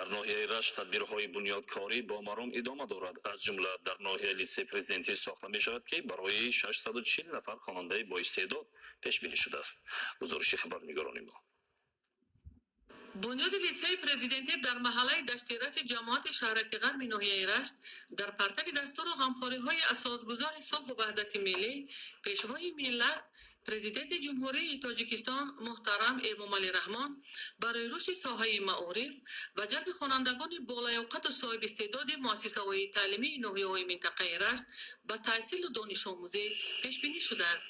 дар ноҳияи Рашт тадбирҳои бунёдкорӣ бо маром идома дорад. Аз ҷумла дар ноҳияи литсеи президентӣ сохта мешавад ки барои 640 нафар хонандаи боистеъдод пешбинӣ шудааст. гузориши хабарнигорони мо. бунёди литсеи президентӣ дар маҳаллаи даштираси ҷамоати шаҳраки ғарби ноҳияи Рашт дар партави дастуру ғамхориҳои асосгузори сулҳу ваҳдати миллӣ пешвои миллат президенти ҷумҳурии Тоҷикистон муҳтарам Эмомалӣ Раҳмон барои рушди соҳаи маориф ва ҷалби хонандагони болаёқату соҳибистеъдоди муассисаҳои таълимии ноҳияҳои минтақаи Рашт ба таҳсилу донишомӯзӣ пешбинӣ шудааст.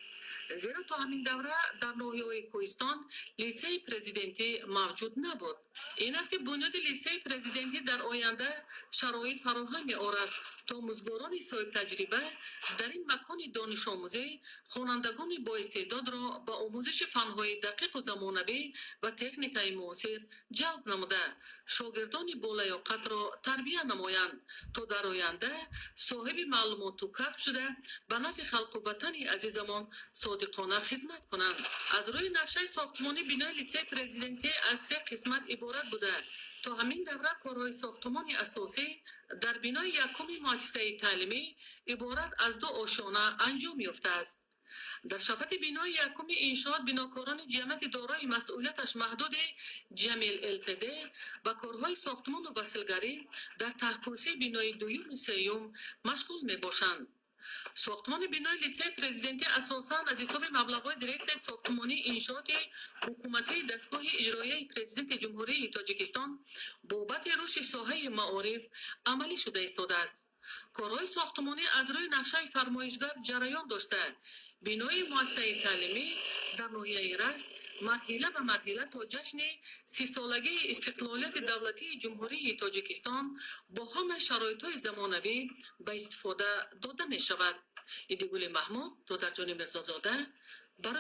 зеро то ҳамин давра дар ноҳияҳои Кӯҳистон литсеи президентӣ мавҷуд набуд. ин аст ки бунёди литсеи президентӣ дар оянда шароит фароҳам меорад то омӯзгорони соҳибтаҷриба дар ин макони донишомӯзӣ хонандагони боистеъдодро ба омӯзиши фанҳои дақиқу замонавӣ ва техникаи муосир ҷалб намуда шогирдони болаёқатро тарбия намоянд, то дар оянда соҳиби маълумоту касб шуда ба нафъи халқу ватани азизамон صادقانه خدمت کنند. از روی نقشه ساختمانی بینای لیسه پرزیدنتی از 3 قسمت عبارت بوده. تا همین دوره کارهای ساختمان اساسی در بینای یکم مؤسسه تعلیمی عبارت از 2 آشانه انجام یافته است. در شفت بینای یکم انشاءات بناکاران جمعیت دارای مسئولیتش محدود جمیل التده و کارهای ساختمان و وصلگری در تحقیقی بینای دوم و سوم مشغول می باشند. ساختمان بینای لیسه پرزیدنتی اساساً از حساب مبلغ‌های دریکت ساختمانی انشاءات حکومتی دستگاه اجرایی پرزیدنت جمهوری تاجیکستان بابت رشد ساحه معارف عملی شده ایستاده است. کارهای ساختمانی از روی نقشه فرمایشگر جریان داشته. بینای مؤسسه تعلیمی در ناحیه رشت مرحله به مرحله تا جشن 30 سالگی استقلالیت دولتی جمهوری تاجیکستان با همه شرایط‌های زمانوی به استفاده داده می شود. ایدگل محمود، دادرجان مرزازاده، برای